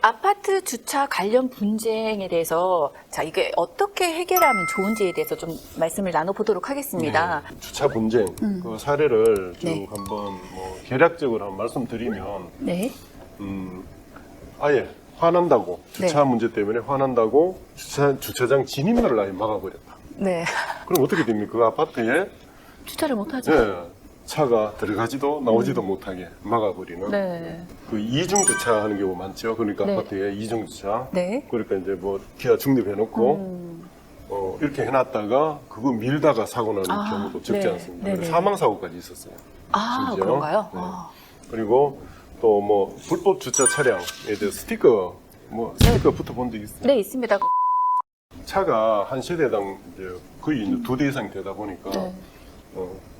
아파트 주차 관련 분쟁에 대해서 자 이게 어떻게 해결하면 좋은지에 대해서 좀 말씀을 나눠보도록 하겠습니다. 네, 주차 분쟁 그 사례를 쭉 네. 한번 뭐 개략적으로 한번 말씀드리면 네. 아예 화난다고 주차 문제 때문에 화난다고 주차장 진입로를 아예 막아버렸다. 네. 그럼 어떻게 됩니까? 그 아파트에 주차를 못하죠. 네, 차가 들어가지도 나오지도 못하게 막아버리는 네. 그 이중 주차하는 경우 많죠. 그러니까 네. 아파트에 이중 주차. 네. 그러니까 이제 뭐 기아 중립해놓고 이렇게 해놨다가 그거 밀다가 사고 나는 아, 경우도 적지 네. 않습니다. 네네. 사망 사고까지 있었어요. 아, 심지어. 그런가요? 네. 아. 그리고 또 뭐 불법 주차 차량에 대해 스티커 스티커 붙어본 적 있어요. 네, 있습니다. 차가 한 세대당 이제 거의 이제 2대 이상 되다 보니까 네.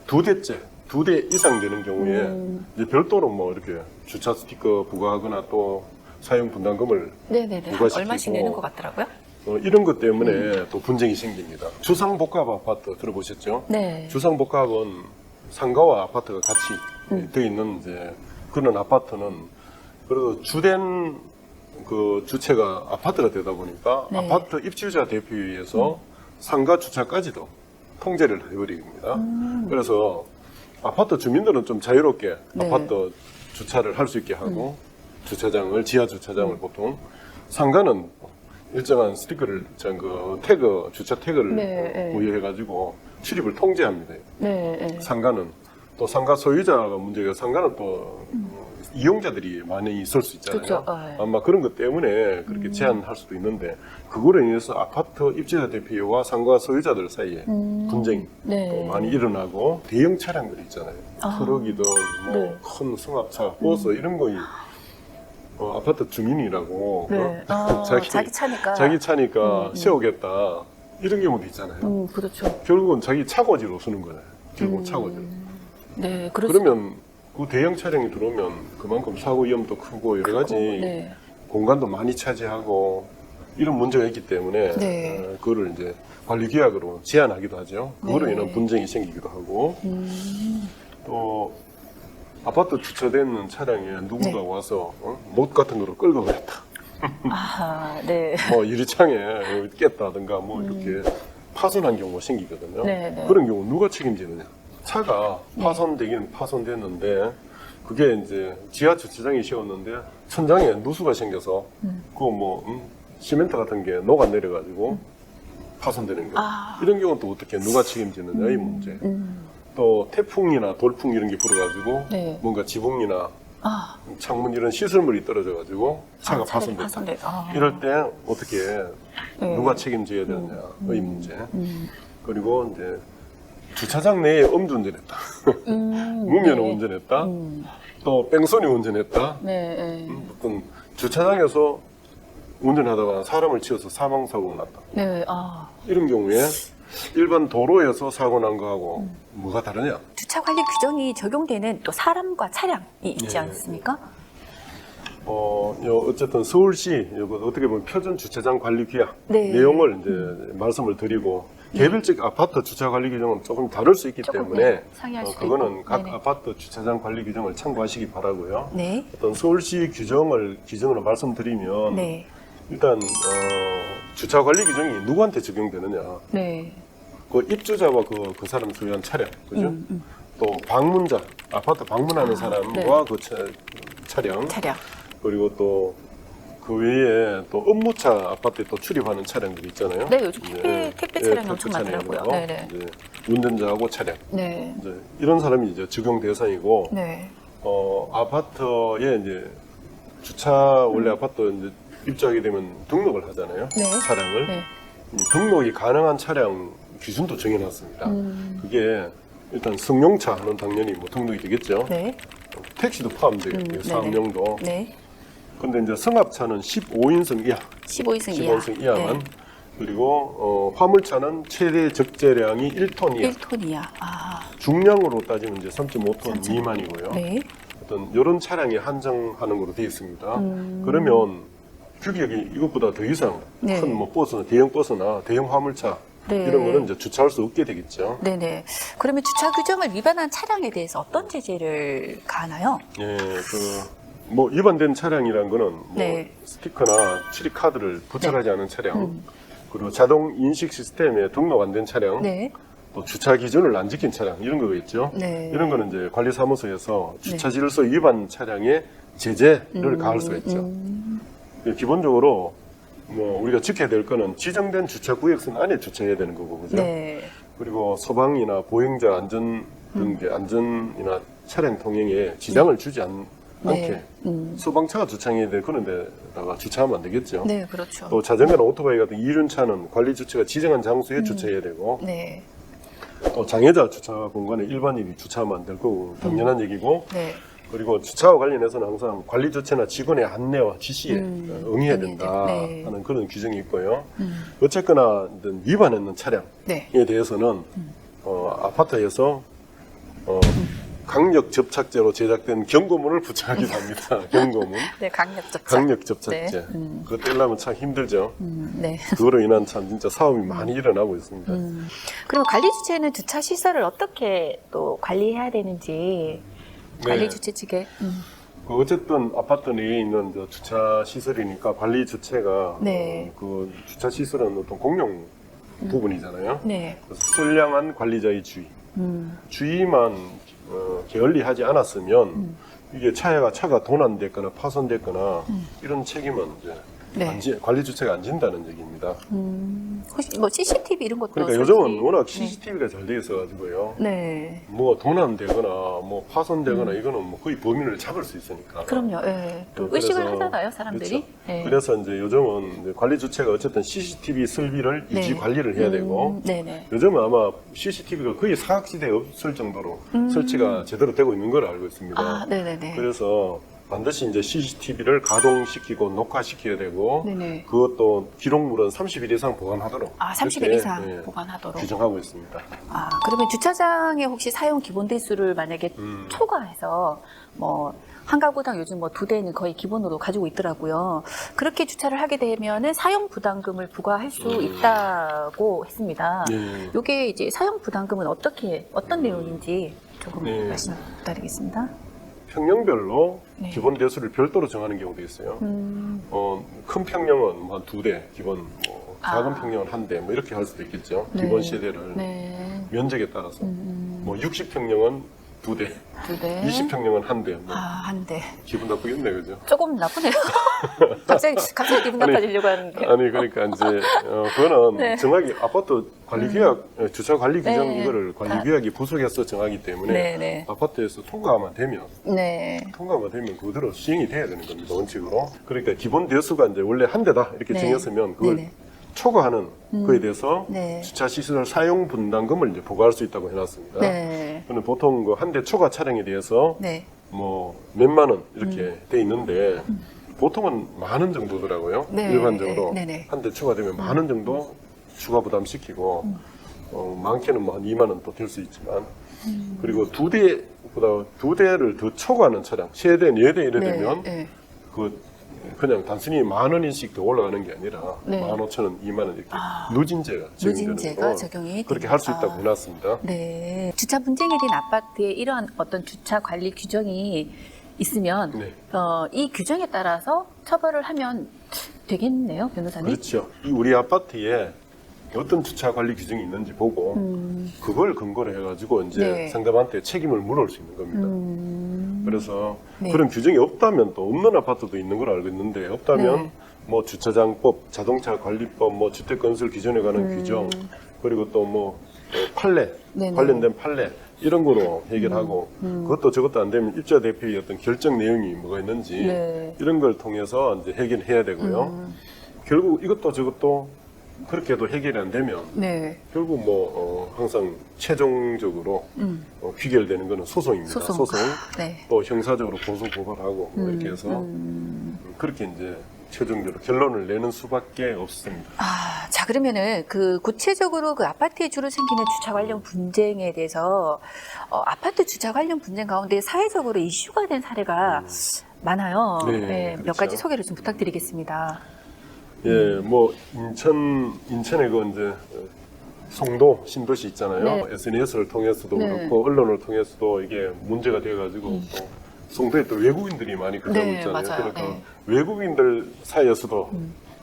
2대 이상 되는 경우에 이제 별도로 뭐 이렇게 주차 스티커 부과하거나 또 사용 분담금을 네네네. 부과시키고 얼마씩 내는 것 같더라고요? 이런 것 때문에 또 분쟁이 생깁니다. 주상복합 아파트 들어보셨죠? 네. 주상복합은 상가와 아파트가 같이 되어 있는 이제 그런 아파트는 그래도 주된 그 주체가 아파트가 되다 보니까 네. 아파트 입주자 대표회의에서 상가 주차까지도 통제를 해버립니다. 그래서 아파트 주민들은 좀 자유롭게 네. 아파트 주차를 할 수 있게 하고 주차장을 지하 주차장을 보통 상가는 일정한 스티커를 주차 태그를 네, 네. 부여해가지고 출입을 통제합니다. 네. 네. 상가는 또 상가 소유자가 문제가 상가는 또 이용자들이 많이 있을 수 있잖아요. 그렇죠. 네. 아마 그런 것 때문에 그렇게 제한할 수도 있는데 그거로 인해서 아파트 입주자 대표와 상가 소유자들 사이에 분쟁이 네. 또 많이 일어나고 대형 차량들 있잖아요. 트럭이든 네. 큰 승합차, 버스 이런 거이 아파트 주민이라고 네. 자기 차니까. 자기 차니까 세우겠다 이런 경우도 있잖아요. 그렇죠. 결국은 자기 차고지로 쓰는 거잖아요. 결국 차고지로. 네, 그렇죠. 그러면 그 대형 차량이 들어오면 그만큼 사고 위험도 크고 여러 가지 네. 공간도 많이 차지하고 이런 문제가 있기 때문에 네. 그거를 이제 관리 규약으로 제한하기도 하죠. 그거로 네. 인한 분쟁이 생기기도 하고 또 아파트 주차되는 차량에 누군가 네. 와서 못 같은 거로 끌고 갔다. 아, 네. 뭐 유리창에 깼다든가 뭐 이렇게 파손한 경우가 생기거든요. 네, 네. 그런 경우 누가 책임지느냐? 차가 파손되기는 파손됐는데 그게 이제 지하 주차장에 씌웠는데 천장에 누수가 생겨서 그거 뭐 시멘트 같은 게 녹아 내려가지고 파손되는 경우. 이런 경우는 또 어떻게 누가 책임지느냐 이 문제. 또 태풍이나 돌풍 이런 게 불어가지고 네. 뭔가 지붕이나 아, 창문 이런 시설물이 떨어져가지고 차가 차량이 파손됐다. 아. 이럴 때 어떻게 네. 누가 책임져야 되느냐 이 문제. 그리고 이제 주차장 내에 음주운전했다. 무면허 네. 운전했다. 또 뺑소니 운전했다. 네, 네. 어떤 주차장에서 운전하다가 사람을 치어서 사망사고가 났다. 네, 아. 이런 경우에 일반 도로에서 사고 난 거하고 뭐가 다르냐? 주차 관리 규정이 적용되는 또 사람과 차량이 있지 네. 않습니까? 어쨌든 서울시 이거 어떻게 보면 표준 주차장 관리 규약 네. 내용을 이제 말씀을 드리고 개별적 아파트 주차 관리 규정은 조금 다를 수 있기 조금, 때문에 네, 상이할 수도 그거는 있고. 각 네네. 아파트 주차장 관리 규정을 참고하시기 바라고요. 네. 어떤 서울시 기준으로 말씀드리면 네. 일단 주차 관리 규정이 누구한테 적용되느냐? 네. 그 입주자와 그 사람 소유한 차량, 그죠? 또 방문자, 아파트 방문하는 사람과 네. 그 차량, 차량. 그리고 또 그 외에 또 업무차 아파트에 또 출입하는 차량들이 있잖아요. 네, 요즘 택배 택배 차량이 엄청 차량이나 많더라고요. 네네. 이제 운전자하고 차량, 네. 이제 이런 사람이 이제 적용 대상이고, 네. 아파트에 이제 주차 원래 아파트 이제 입주하게 되면 등록을 하잖아요. 네. 차량을. 네. 등록이 가능한 차량 기준도 정해놨습니다. 그게 일단 승용차는 당연히 뭐 등록이 되겠죠. 네. 택시도 포함되겠고요. 네네. 사업용도. 네. 근데 이제 승합차는 15인승 이하, 15인승 이하. 15인승 이하만. 네. 그리고 화물차는 최대 적재량이 1톤 이하. 1톤 이하. 아. 중량으로 따지면 이제 3.5톤 3.5. 미만이고요. 네. 어떤 이런 차량에 한정하는 걸로 되어 있습니다. 그러면 규격이 이것보다 더 이상 네. 큰 뭐 버스나 대형 버스나 대형 화물차 네. 이런 거는 이제 주차할 수 없게 되겠죠. 네네. 그러면 주차 규정을 위반한 차량에 대해서 어떤 제재를 가하나요? 예, 뭐 위반된 차량이란 거는 뭐 네. 스티커나 출입 카드를 부착하지 않은 차량, 그리고 자동 인식 시스템에 등록 안 된 차량, 네. 또 주차 기준을 안 지킨 차량 이런 거겠죠. 네. 이런 거는 이제 관리사무소에서 주차 질서 위반 차량에 제재를 가할 수가 있죠. 기본적으로 뭐 우리가 지켜야 될 거는 지정된 주차 구역선 안에 주차해야 되는 거고, 그죠? 네. 그리고 소방이나 보행자 안전 등의 안전이나 차량 통행에 지장을 주지 않게 소방차가 주차해야 될 그런 데다가 주차하면 안 되겠죠. 네, 그렇죠. 또 자전거나 오토바이 같은 이륜차는 관리 주차가 지정한 장소에 주차해야 되고, 네. 또 장애자 주차 공간에 일반인이 주차하면 안 될 거고 당연한 얘기고, 네. 그리고 주차와 관련해서는 항상 관리 주체나 직원의 안내와 지시에 응해야 된다 네. 하는 그런 규정이 있고요. 어쨌거나 위반했는 차량에 네. 대해서는 아파트에서 강력 접착제로 제작된 경고문을 부착하기도 합니다. 경고문. 네, 강력 접착. 강력 접착제. 네. 그거 떼려면 참 힘들죠. 네. 그거로 인한 참 진짜 사업이 많이 일어나고 있습니다. 그럼 관리 주체는 주차 시설을 어떻게 또 관리해야 되는지 관리 주체 측에 그 어쨌든 아파트 내에 있는 저 주차 시설이니까 관리 주체가 네. 그 주차 시설은 어떤 공용 부분이잖아요. 네. 그래서 선량한 관리자의 주의. 주의만 게을리하지 않았으면 이게 차가 도난됐거나 파손됐거나 이런 책임은 이제 네. 관리 주체가 안 진다는 얘기입니다. 혹시 뭐 CCTV 이런 것도 그러니까 설치- 요즘은 워낙 CCTV가 잘 돼 있어가지고요. 네. 뭐 도난되거나 뭐 파손되거나 이거는 뭐 거의 범인을 잡을 수 있으니까. 그럼요. 예. 또 네, 의식을 그래서- 하잖아요, 사람들이. 그렇죠. 네. 그래서 이제 요즘은 이제 관리 주체가 어쨌든 CCTV 설비를 네. 유지 관리를 해야 되고, 네네. 요즘은 아마 CCTV가 거의 사각지대에 없을 정도로 설치가 제대로 되고 있는 걸 알고 있습니다. 아, 네네네. 그래서 반드시 이제 CCTV를 가동시키고 녹화시켜야 되고, 네네. 그것도 기록물은 30일 이상 보관하도록. 아, 30일 그렇게, 이상 예, 보관하도록. 규정하고 있습니다. 아, 그러면 주차장에 혹시 사용 기본 대수를 만약에 초과해서 뭐 한 가구당 요즘 뭐 2대는 거의 기본으로 가지고 있더라고요. 그렇게 주차를 하게 되면은 사용 부담금을 부과할 수 있다고 했습니다. 예. 이게 이제 사용 부담금은 어떤 내용인지 조금 네. 말씀 부탁드리겠습니다. 평형별로 네. 기본 대수를 별도로 정하는 경우도 있어요. 큰 평형은 뭐 한 2대, 기본, 뭐 작은 평형은 1대, 뭐 이렇게 할 수도 있겠죠. 네. 기본 세대를 네. 면적에 따라서. 뭐 60평형은 2대, 2대. 20평형은 1대. 뭐 아, 한 대. 기분 나쁘겠네, 그죠? 조금 나쁘네요. 갑자기 기분 나빠지려고 하는데. 아니, 그러니까 이제, 그거는 네. 정확히 아파트 관리규약, 주차 관리 규정 네. 이거를 관리규약이 부속해서 정하기 때문에 네네. 아파트에서 통과만 되면 네. 그대로 시행이 돼야 되는 겁니다, 원칙으로. 그러니까 기본 대수가 이제 원래 1대다 이렇게 네. 정했으면 그걸 네네. 초과하는 그에 대해서 네. 주차 시설 사용 분담금을 이제 부과할 수 있다고 해놨습니다. 네. 저는 보통 그 1대 초과 차량에 대해서 네. 뭐 몇만 원 이렇게 돼 있는데 보통은 10,000원 정도더라고요. 네. 일반적으로 네네. 1대 초과되면 10,000원 정도 추가 부담시키고 많게는 뭐 한 2만 원 또 될 수 있지만 그리고 2대를 더 초과하는 차량 3대, 4대 이래 되면 네. 그냥 단순히 10,000원씩 더 올라가는 게 아니라 네. 15,000원, 20,000원 이렇게 누진제가 누진제가 적용이 그렇게 됩니다. 할 수 있다고 해놨습니다. 네. 주차 분쟁이 된 아파트에 이러한 어떤 주차 관리 규정이 있으면 네. 이 규정에 따라서 처벌을 하면 되겠네요, 변호사님. 그렇죠. 이 우리 아파트에 어떤 주차 관리 규정이 있는지 보고 그걸 근거로 해가지고 이제 네. 상대방한테 책임을 물을 수 있는 겁니다. 그래서 네. 그런 규정이 없다면 또 없는 아파트도 있는 걸 알고 있는데 없다면 네. 뭐 주차장법, 자동차 관리법, 뭐 주택 건설 기준에 관한 규정 그리고 또 뭐 판례 네네. 관련된 판례 이런 거로 해결하고 그것도 저것도 안 되면 입자 대표의 어떤 결정 내용이 뭐가 있는지 네. 이런 걸 통해서 이제 해결해야 되고요. 결국 이것도 저것도 그렇게 해도 해결이 안 되면 네. 결국 뭐 항상 최종적으로 귀결되는 거는 소송입니다. 소송. 소송. 네. 또 형사적으로 고소 고발하고 뭐 이렇게 해서 그렇게 이제 최종적으로 결론을 내는 수밖에 없습니다. 아, 자, 그러면은 구체적으로 그 아파트에 주로 생기는 주차 관련 분쟁에 대해서 아파트 주차 관련 분쟁 가운데 사회적으로 이슈가 된 사례가 많아요. 네, 몇 그렇죠. 가지 소개를 좀 부탁드리겠습니다. 예, 뭐 인천에 그 이제 송도 신도시 있잖아요. 네. SNS를 통해서도 네. 그렇고 언론을 통해서도 이게 문제가 돼가지고 또 송도에 또 외국인들이 많이 거주하고 네, 있잖아요. 맞아요. 그러니까 네. 외국인들 사이에서도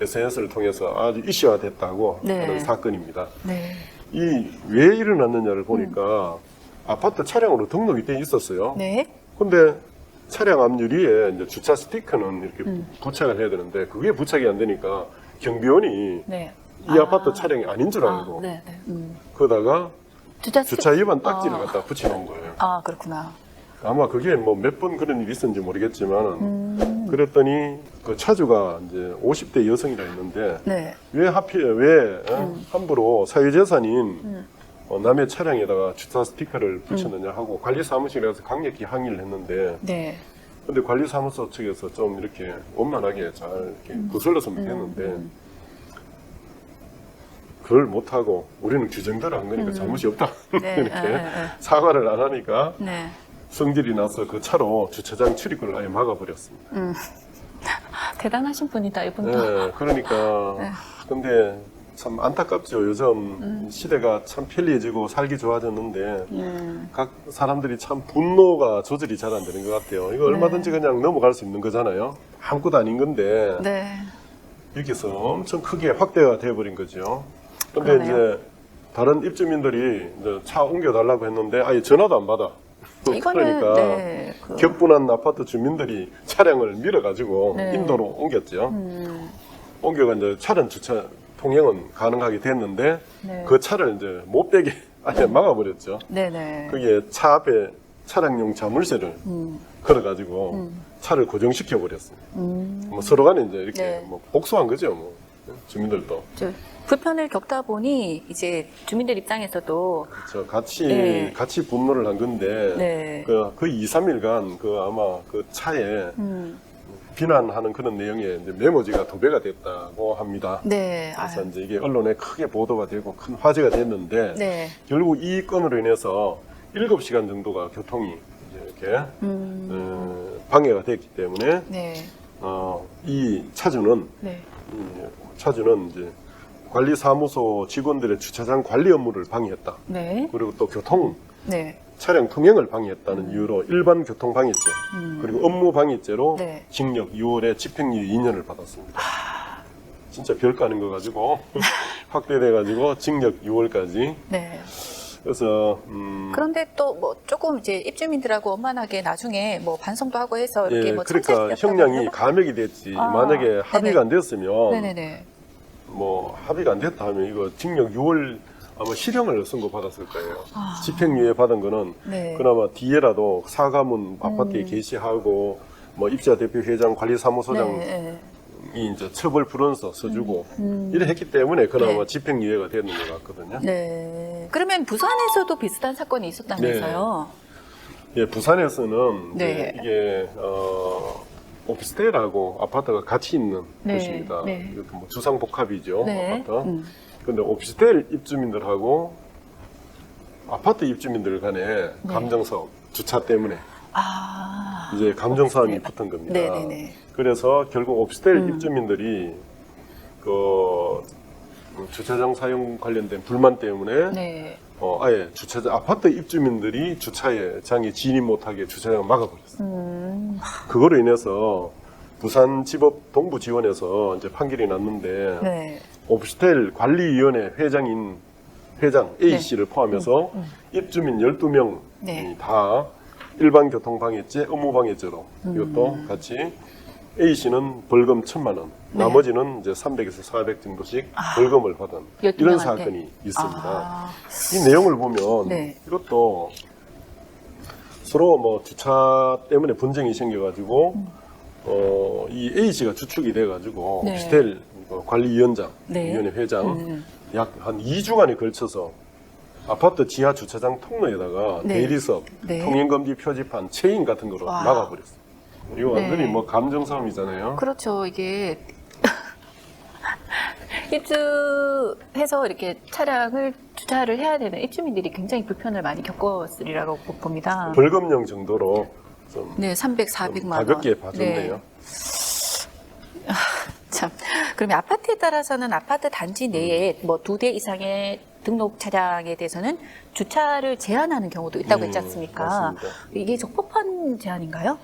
SNS를 통해서 아주 이슈화됐다고 네. 하는 사건입니다. 네. 이 왜 일어났느냐를 보니까 아파트 차량으로 등록이 돼 있었어요. 네. 근데 차량 앞 유리에 이제 주차 스티커는 이렇게 부착을 해야 되는데 그게 부착이 안 되니까 경비원이 네. 이 아파트 차량이 아닌 줄 알고 네. 네. 그러다가 주차 주차 위반 딱지를 갖다 붙여놓은 거예요. 아, 그렇구나. 아마 그게 뭐 몇 번 그런 일이 있었는지 모르겠지만 그랬더니 그 차주가 이제 50대 여성이라 했는데 네. 왜 하필 함부로 사유재산인 남의 차량에다가 주차 스티커를 붙였느냐 하고 관리사무실에 가서 강력히 항의를 했는데 네. 근데 관리사무소 측에서 좀 이렇게 원만하게 잘 이렇게 거슬렀으면 됐는데 그걸 못하고 우리는 규정대로 한 거니까 잘못이 없다 네. 이렇게 사과를 안 하니까 네. 성질이 나서 그 차로 주차장 출입구를 아예 막아버렸습니다. 대단하신 분이다, 이분도. 네, 그러니까 네. 근데 참 안타깝죠. 요즘 시대가 참 편리해지고 살기 좋아졌는데 각 사람들이 참 분노가 조절이 잘 안 되는 것 같아요. 이거 얼마든지 그냥 넘어갈 수 있는 거잖아요. 아무것도 아닌 건데 네. 여기서 엄청 크게 확대가 되어버린 거죠. 근데 그러네요. 이제 다른 입주민들이 이제 차 옮겨달라고 했는데 아예 전화도 안 받아. 이거는 그러니까 네, 격분한 아파트 주민들이 차량을 밀어가지고 네. 인도로 옮겼죠. 옮겨가 이제 차량 주차 통행은 가능하게 됐는데 네. 그 차를 이제 못 빼게 아예 막아버렸죠. 네네. 그게 차 앞에 차량용 자물쇠를 걸어가지고 차를 고정시켜 버렸어요. 뭐 서로 간에 이제 이렇게 네. 뭐 복수한 거죠, 뭐 주민들도. 불편을 겪다 보니 이제 주민들 입장에서도 저 같이 네. 같이 분노를 한 건데 네. 그 2, 3일간 그 아마 그 차에 비난하는 그런 내용의 이제 메모지가 도배가 됐다고 합니다. 네. 그래서 아유. 이제 이게 언론에 크게 보도가 되고 큰 화제가 됐는데 네. 결국 이 건으로 인해서 7시간 정도가 교통이 이제 이렇게 방해가 됐기 때문에 네. 이 차주는 네. 이제 관리사무소 직원들의 주차장 관리 업무를 방해했다. 네. 그리고 또 교통 네. 차량 통행을 방해했다는 이유로 일반 교통 방해죄 그리고 업무 방해죄로 네. 징역 6월에 집행유예 2년을 받았습니다. 진짜 별거 아닌 거 가지고 확대돼 가지고 징역 6월까지. 네. 그래서 그런데 또 뭐 조금 이제 입주민들하고 원만하게 나중에 뭐 반성도 하고 해서 이렇게 예, 뭐 그러니까 형량이 감액이 됐지. 만약에 합의가 안 됐으면 네네네. 뭐 합의가 안 됐다 하면 이거 징역 6월 아마 실형을 선고 받았을 거예요. 집행유예 받은 거는 네. 그나마 뒤에라도 사과문 아파트에 게시하고 뭐 입자 대표 회장 관리사무소장이 네. 이제 처벌 불원서 써주고 이래 했기 때문에 그나마 네. 집행유예가 되는 것 같거든요. 네. 그러면 부산에서도 비슷한 사건이 있었다면서요? 예, 부산에서는 네. 이게 오피스텔하고 아파트가 같이 있는 네. 곳입니다. 네. 이것도 뭐 주상복합이죠. 네. 아파트. 근데 오피스텔 입주민들하고 아파트 입주민들 간에 감정싸움, 주차 때문에 아. 이제 감정싸움이 붙은 겁니다. 네네네. 그래서 결국 오피스텔 입주민들이 그 주차장 사용 관련된 불만 때문에 네. 아예 주차장 아파트 입주민들이 주차에 장에 진입 못하게 주차장을 막아버렸어요. 그거로 인해서 부산지법 동부지원에서 이제 판결이 났는데 네. 오피스텔 관리위원회 회장 A 씨를 포함해서 입주민 12명이 네. 다 일반 교통방해죄, 업무방해죄로 이것도 같이 A 씨는 벌금 1,000만 원, 네. 나머지는 이제 300에서 400 정도씩 벌금을 받은 이런 12명한테? 사건이 있습니다. 아. 이 내용을 보면 네. 이것도 서로 뭐 주차 때문에 분쟁이 생겨가지고 이 A 씨가 주축이 돼가지고 네. 오피스텔 관리위원장, 네. 위원회 회장 약 한 2주간에 걸쳐서 아파트 지하 주차장 통로에다가 네. 대리석, 네. 통행금지 표지판, 체인 같은 거로 와. 막아버렸어요. 이거 완전히 네. 뭐 감정싸움이잖아요. 그렇죠. 이게 입주해서 이렇게 차량을 주차를 해야 되는 입주민들이 굉장히 불편을 많이 겪었으리라고 봅니다. 벌금형 정도로 좀 네, 300, 400만 원. 가볍게 봐줬네요. 네. 참. 그러면 아파트에 따라서는 아파트 단지 내에 뭐 2대 이상의 등록 차량에 대해서는 주차를 제한하는 경우도 있다고 했지 않습니까? 맞습니다. 이게 적법한 제한인가요?